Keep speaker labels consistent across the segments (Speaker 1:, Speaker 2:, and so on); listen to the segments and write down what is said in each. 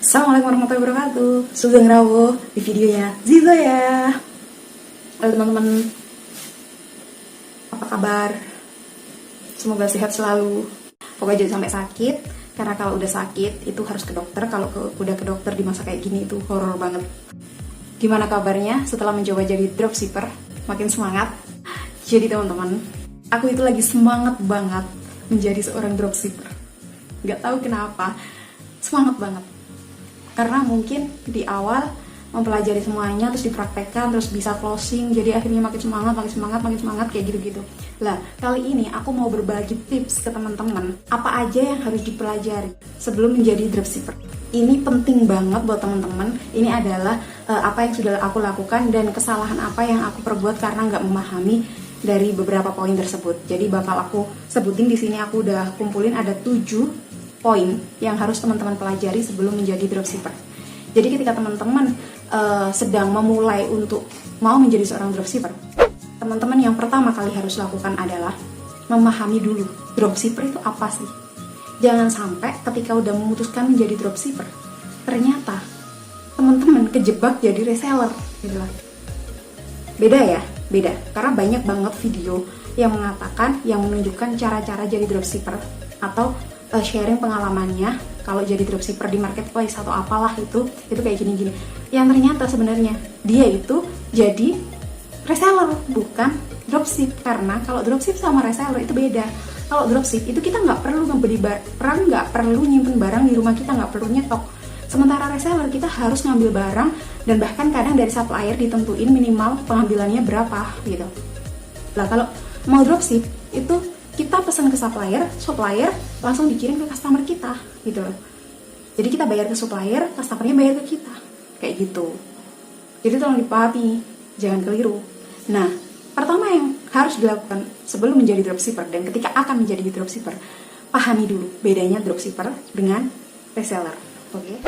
Speaker 1: Assalamualaikum warahmatullahi wabarakatuh. Sugeng rawuh di videonya Ziza ya. Halo teman-teman, apa kabar? Semoga sehat selalu. Pokoknya jangan sampai sakit, karena kalau udah sakit itu harus ke dokter. Kalau udah ke dokter di masa kayak gini itu horor banget. Gimana kabarnya setelah mencoba jadi dropshipper? Makin semangat? Jadi teman-teman, aku itu lagi semangat banget menjadi seorang dropshipper. Gak tahu kenapa, semangat banget. Karena mungkin di awal mempelajari semuanya, terus dipraktekkan, terus bisa closing, jadi akhirnya makin semangat kayak gitu-gitu. Lah, kali ini aku mau berbagi tips ke teman-teman apa aja yang harus dipelajari sebelum menjadi dropshipper. Ini penting banget buat teman-teman. Ini adalah apa yang sudah aku lakukan dan kesalahan apa yang aku perbuat karena nggak memahami dari beberapa poin tersebut. Jadi bakal aku sebutin di sini. Aku udah kumpulin ada 7 poin yang harus teman-teman pelajari sebelum menjadi dropshipper. Jadi ketika teman-teman sedang memulai untuk mau menjadi seorang dropshipper, teman-teman yang pertama kali harus lakukan adalah memahami dulu dropshipper itu apa sih. Jangan sampai ketika udah memutuskan menjadi dropshipper, ternyata teman-teman kejebak jadi reseller gitu lah. Beda ya, beda. Karena banyak banget video yang mengatakan, yang menunjukkan cara-cara jadi dropshipper atau sharing pengalamannya kalau jadi dropshipper di marketplace atau apalah itu kayak gini-gini. Yang ternyata sebenarnya dia itu jadi reseller, bukan dropship. Karena kalau dropship sama reseller itu beda. Kalau dropship itu kita nggak perlu membeli barang, nggak perlu nyimpen barang di rumah kita, nggak perlu nyetok. Sementara reseller kita harus ngambil barang dan bahkan kadang dari supplier ditentuin minimal pengambilannya berapa gitu. Lah kalau mau dropship itu kita pesan ke supplier langsung dikirim ke customer kita gitu loh. Jadi kita bayar ke supplier, customernya bayar ke kita kayak gitu. Jadi tolong dipahami, jangan keliru. Nah, pertama yang harus dilakukan sebelum menjadi dropshipper dan ketika akan menjadi dropshipper, pahami dulu bedanya dropshipper dengan reseller. Oke.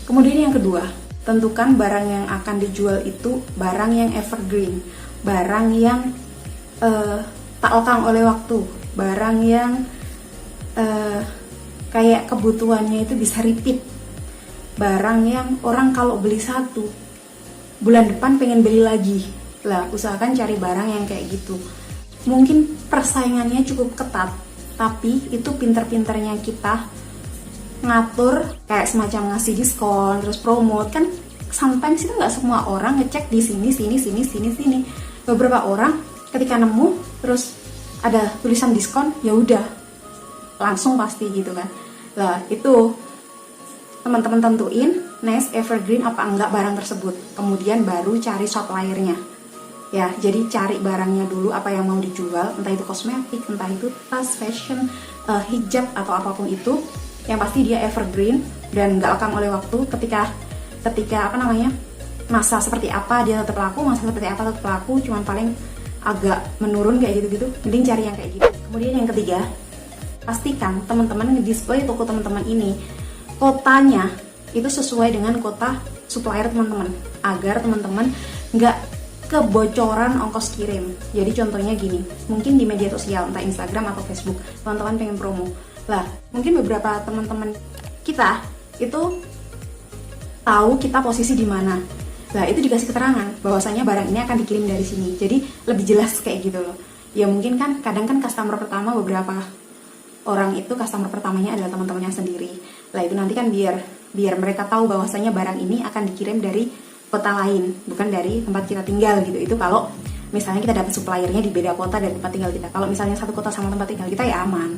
Speaker 1: Kemudian yang kedua, tentukan barang yang akan dijual itu barang yang evergreen, barang yang tak lekang oleh waktu, barang yang kayak kebutuhannya itu bisa repeat, barang yang orang kalau beli satu bulan depan pengen beli lagi. Lah, usahakan cari barang yang kayak gitu. Mungkin persaingannya cukup ketat, tapi itu pinter-pinternya kita ngatur kayak semacam ngasih diskon, terus promote kan. Sometimes itu nggak semua orang ngecek di sini. Beberapa orang ketika nemu terus ada tulisan diskon, ya udah langsung pasti gitu kan. Lah itu teman-teman tentuin nice evergreen apa enggak barang tersebut, kemudian baru cari suppliernya ya. Jadi cari barangnya dulu apa yang mau dijual, entah itu kosmetik, entah itu tas, fashion, hijab atau apapun itu, yang pasti dia evergreen dan nggak lekang oleh waktu. Ketika masa seperti apa dia tetap laku, masa seperti apa tetap laku, cuman paling agak menurun kayak gitu-gitu, mending cari yang kayak gitu. Kemudian yang ketiga, pastikan teman-teman nge-display toko teman-teman ini kotanya itu sesuai dengan kota supplier teman-teman, agar teman-teman nggak kebocoran ongkos kirim. Jadi contohnya gini, mungkin di media sosial entah Instagram atau Facebook teman-teman pengen promo, lah mungkin beberapa teman-teman kita itu tahu kita posisi di mana. Nah, itu dikasih keterangan bahwasanya barang ini akan dikirim dari sini. Jadi lebih jelas kayak gitu loh. Ya mungkin kan kadang kan customer pertama, beberapa orang itu customer pertamanya adalah teman-temannya sendiri. Lah itu nanti kan biar mereka tahu bahwasanya barang ini akan dikirim dari kota lain, bukan dari tempat kita tinggal gitu. Itu kalau misalnya kita dapat suppliernya di beda kota dari tempat tinggal kita. Kalau misalnya satu kota sama tempat tinggal kita ya aman.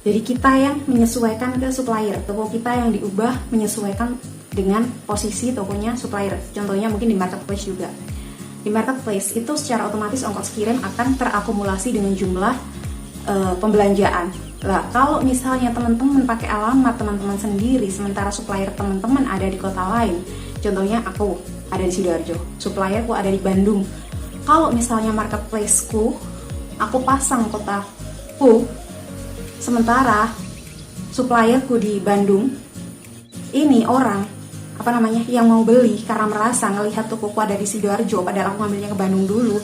Speaker 1: Jadi kita yang menyesuaikan ke supplier, toko kita yang diubah menyesuaikan dengan posisi tokonya supplier. Contohnya mungkin di marketplace juga. Di marketplace itu secara otomatis ongkos kirim akan terakumulasi dengan jumlah pembelanjaan. Lah, kalau misalnya teman-teman pakai alamat teman-teman sendiri, sementara supplier teman-teman ada di kota lain. Contohnya aku ada di Sidoarjo, supplierku ada di Bandung. Kalau misalnya marketplaceku, aku pasang kotaku, sementara supplierku di Bandung, ini orang yang mau beli karena merasa ngelihat tokoku ada di Sidoarjo padahal aku ngambilnya ke Bandung dulu,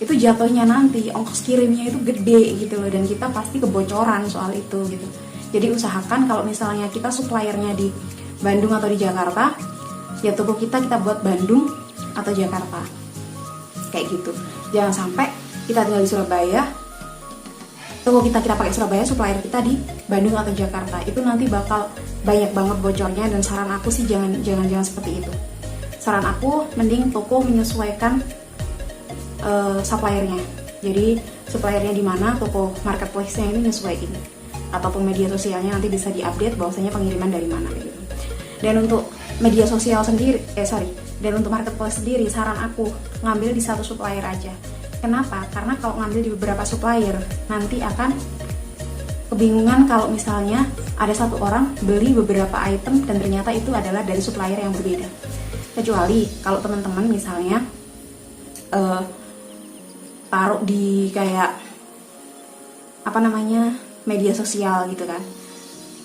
Speaker 1: itu jatuhnya nanti ongkos kirimnya itu gede gitu loh, dan kita pasti kebocoran soal itu gitu. Jadi usahakan kalau misalnya kita suppliernya di Bandung atau di Jakarta, ya toko kita buat Bandung atau Jakarta, kayak gitu. Jangan sampai kita tinggal di Surabaya, toko kita pakai Surabaya, supplier kita di Bandung atau Jakarta. Itu nanti bakal banyak banget bocornya, dan saran aku sih jangan seperti itu. Saran aku mending toko menyesuaikan suppliernya. Jadi suppliernya di mana, toko marketplace-nya ini nyesuaiin, ataupun media sosialnya nanti bisa diupdate bahwasanya pengiriman dari mana gitu. Dan untuk media sosial sendiri, dan untuk marketplace sendiri, saran aku ngambil di satu supplier aja. Kenapa? Karena kalau ngambil di beberapa supplier, nanti akan kebingungan kalau misalnya ada satu orang beli beberapa item dan ternyata itu adalah dari supplier yang berbeda. Kecuali kalau teman-teman misalnya taruh di kayak media sosial gitu kan.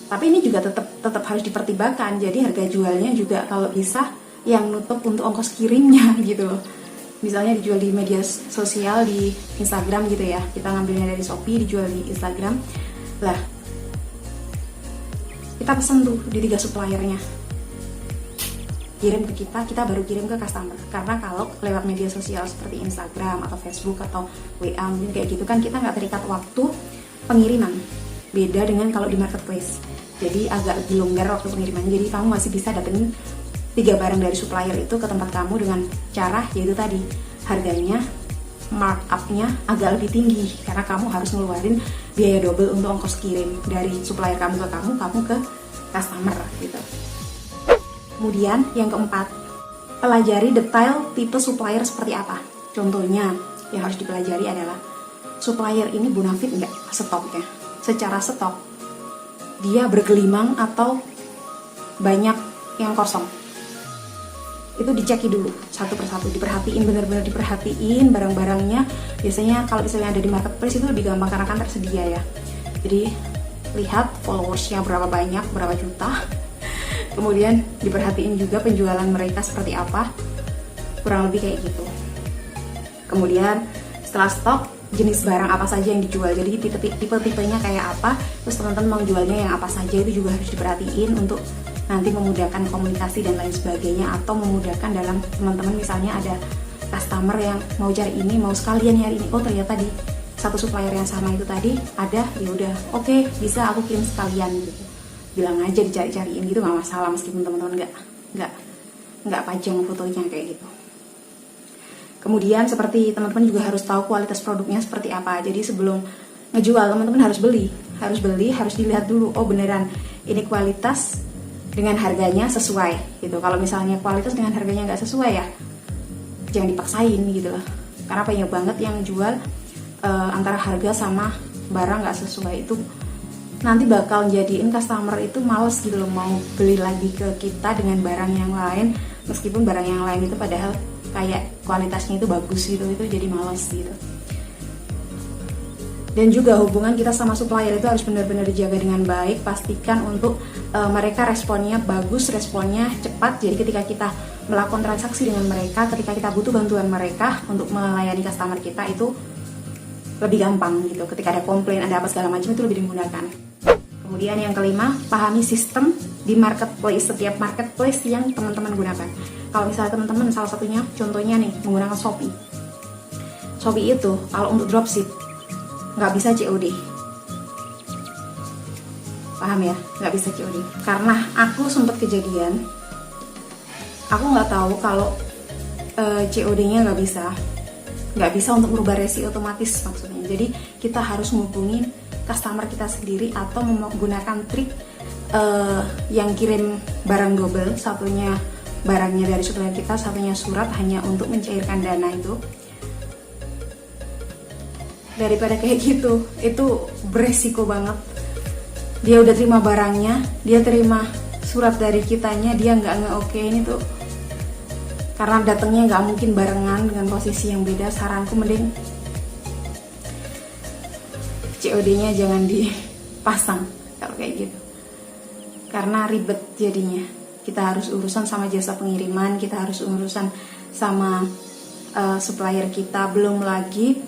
Speaker 1: Tapi ini juga tetap harus dipertimbangkan. Jadi harga jualnya juga kalau bisa yang nutup untuk ongkos kirimnya gitu loh. Misalnya dijual di media sosial, di Instagram gitu ya, kita ngambilnya dari Shopee, dijual di Instagram lah, kita pesen tuh di 3 suppliernya, kirim ke kita baru kirim ke customer. Karena kalau lewat media sosial seperti Instagram atau Facebook atau WA mungkin kayak gitu kan, kita nggak terikat waktu pengiriman, beda dengan kalau di marketplace. Jadi agak lebih longgar waktu pengiriman, jadi kamu masih bisa datengin 3 barang dari supplier itu ke tempat kamu dengan cara yaitu tadi, harganya markup-nya agak lebih tinggi karena kamu harus ngeluarin biaya double untuk ongkos kirim dari supplier kamu ke customer gitu. Kemudian yang keempat, pelajari detail tipe supplier seperti apa. Contohnya yang harus dipelajari adalah supplier ini bonafit nggak stoknya, secara stok dia bergelimang atau banyak yang kosong. Itu diceki dulu satu persatu, diperhatiin, benar-benar diperhatiin barang-barangnya. Biasanya kalau misalnya ada di marketplace itu lebih gampang karena kan tersedia ya. Jadi lihat followersnya berapa banyak, berapa juta. Kemudian diperhatiin juga penjualan mereka seperti apa, kurang lebih kayak gitu. Kemudian setelah stok, jenis barang apa saja yang dijual, jadi tipe-tipenya kayak apa, terus teman-teman mau jualnya yang apa saja, itu juga harus diperhatiin untuk nanti memudahkan komunikasi dan lain sebagainya, atau memudahkan dalam teman-teman misalnya ada customer yang mau cari ini, mau sekalian nyari ini, oh ternyata di satu supplier yang sama itu tadi ada, ya udah oke, bisa aku kirim sekalian gitu, bilang aja dicari-cariin gitu, nggak masalah meskipun teman-teman nggak pajang fotonya kayak gitu. Kemudian seperti teman-teman juga harus tahu kualitas produknya seperti apa. Jadi sebelum ngejual, teman-teman harus dilihat dulu, oh beneran ini kualitas dengan harganya sesuai gitu. Kalau misalnya kualitas dengan harganya nggak sesuai ya jangan dipaksain gitu loh. Karena banyak banget yang jual antara harga sama barang nggak sesuai, itu nanti bakal jadiin customer itu males gitu loh, mau beli lagi ke kita dengan barang yang lain, meskipun barang yang lain itu padahal kayak kualitasnya itu bagus gitu, itu jadi males gitu. Dan juga hubungan kita sama supplier itu harus benar-benar dijaga dengan baik. Pastikan untuk mereka responnya bagus, responnya cepat. Jadi ketika kita melakukan transaksi dengan mereka, ketika kita butuh bantuan mereka untuk melayani customer kita, itu lebih gampang gitu. Ketika ada komplain, ada apa segala macam, itu lebih dimudahkan. Kemudian yang kelima, pahami sistem di marketplace, setiap marketplace yang teman-teman gunakan. Kalau misalnya teman-teman salah satunya, contohnya nih, menggunakan Shopee. Shopee itu kalau untuk dropship nggak bisa COD, paham ya, nggak bisa COD. Karena aku sempat kejadian, aku nggak tahu kalau COD-nya nggak bisa untuk merubah resi otomatis maksudnya. Jadi kita harus menghubungi customer kita sendiri atau menggunakan trik yang kirim barang double, satunya barangnya dari supplier kita, satunya surat, hanya untuk mencairkan dana itu. Daripada kayak gitu, itu beresiko banget. Dia udah terima barangnya, dia terima surat dari kitanya, dia nggak nge-okein itu, karena datangnya nggak mungkin barengan dengan posisi yang beda. Saranku mending COD-nya jangan dipasang kalau kayak gitu, karena ribet jadinya. Kita harus urusan sama jasa pengiriman, kita harus urusan sama supplier kita, belum lagi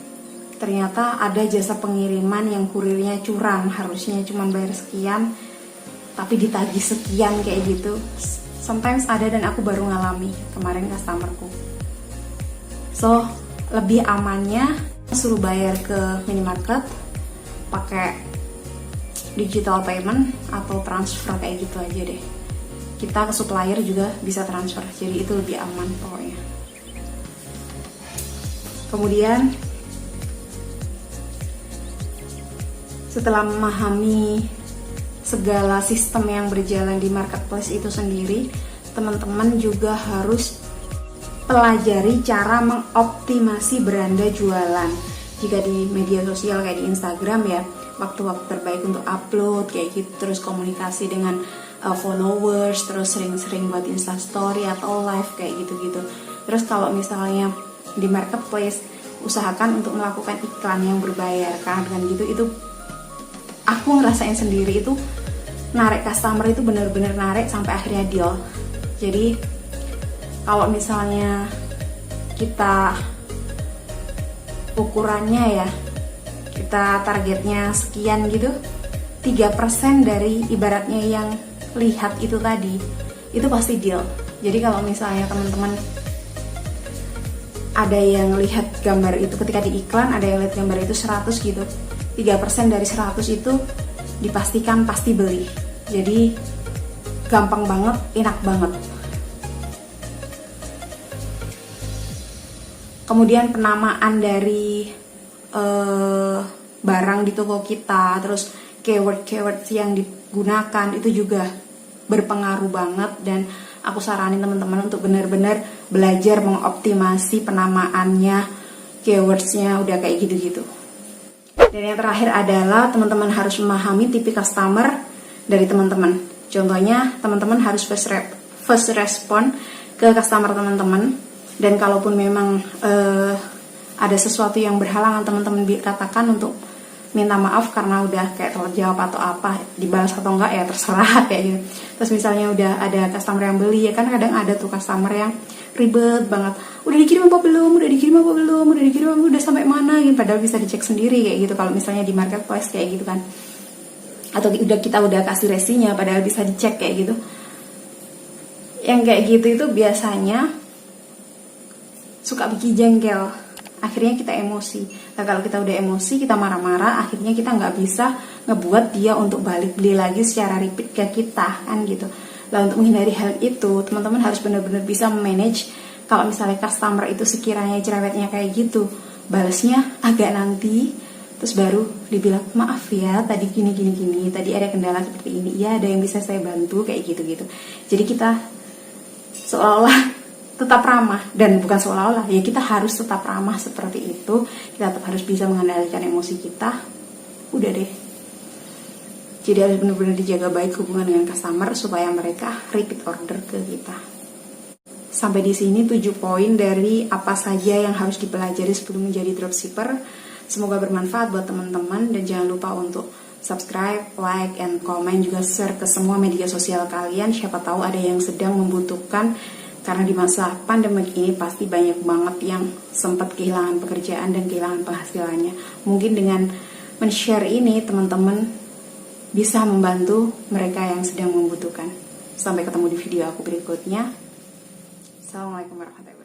Speaker 1: ternyata ada jasa pengiriman yang kurirnya curang, harusnya cuma bayar sekian tapi ditagih sekian kayak gitu. Sometimes ada, dan aku baru ngalami kemarin customerku. So lebih amannya suruh bayar ke minimarket pakai digital payment atau transfer kayak gitu aja deh. Kita ke supplier juga bisa transfer, jadi itu lebih aman pokoknya. Kemudian setelah memahami segala sistem yang berjalan di marketplace itu sendiri, teman-teman juga harus pelajari cara mengoptimasi beranda jualan. Jika di media sosial kayak di Instagram ya, waktu-waktu terbaik untuk upload kayak gitu, terus komunikasi dengan followers, terus sering-sering buat Instastory atau live kayak gitu-gitu. Terus kalau misalnya di marketplace, usahakan untuk melakukan iklan yang berbayar, karena dengan gitu itu aku ngerasain sendiri, itu narik customer itu bener-bener narik sampai akhirnya deal. Jadi kalau misalnya kita ukurannya ya, kita targetnya sekian gitu, 3% dari ibaratnya yang lihat itu tadi, itu pasti deal. Jadi kalau misalnya teman-teman ada yang lihat gambar itu ketika di iklan, ada yang lihat gambar itu 100 gitu, 3% dari 100 itu dipastikan pasti beli. Jadi gampang banget, enak banget. Kemudian penamaan dari barang di toko kita, terus keyword yang digunakan itu juga berpengaruh banget, dan aku saranin teman-teman untuk benar-benar belajar mengoptimasi penamaannya, keywordsnya udah kayak gitu-gitu. Dan yang terakhir adalah teman-teman harus memahami tipe customer dari teman-teman. Contohnya teman-teman harus first respon ke customer teman-teman, dan kalaupun memang ada sesuatu yang berhalangan, teman-teman katakan untuk minta maaf karena udah kayak terjawab atau apa, dibalas atau enggak ya terserah kayak gitu. Terus misalnya udah ada customer yang beli, ya kan kadang ada tuh customer yang ribet banget, udah dikirim apa belum, udah sampai mana gitu, padahal bisa dicek sendiri kayak gitu kalau misalnya di marketplace kayak gitu kan, atau kita udah kasih resinya padahal bisa dicek kayak gitu. Yang kayak gitu itu biasanya suka bikin jengkel, akhirnya kita emosi. Nah kalau kita udah emosi, kita marah-marah, akhirnya kita nggak bisa ngebuat dia untuk balik beli lagi secara repeat ke kita kan gitu. Nah untuk menghindari hal itu, teman-teman harus benar-benar bisa manage. Kalau misalnya customer itu sekiranya cerewetnya kayak gitu, balasnya agak nanti, terus baru dibilang maaf ya tadi gini, tadi ada kendala seperti ini, ya ada yang bisa saya bantu kayak gitu. Jadi kita seolah-olah tetap ramah, dan bukan seolah-olah ya, kita harus tetap ramah seperti itu. Kita tetap harus bisa mengendalikan emosi kita. Udah deh. Jadi harus benar-benar dijaga baik hubungan dengan customer supaya mereka repeat order ke kita. Sampai di sini 7 poin dari apa saja yang harus dipelajari sebelum menjadi dropshipper. Semoga bermanfaat buat teman-teman, dan jangan lupa untuk subscribe, like, and comment, juga share ke semua media sosial kalian. Siapa tahu ada yang sedang membutuhkan. Karena di masa pandemi ini pasti banyak banget yang sempat kehilangan pekerjaan dan kehilangan penghasilannya. Mungkin dengan men-share ini teman-teman bisa membantu mereka yang sedang membutuhkan. Sampai ketemu di video aku berikutnya. Assalamualaikum warahmatullahi wabarakatuh.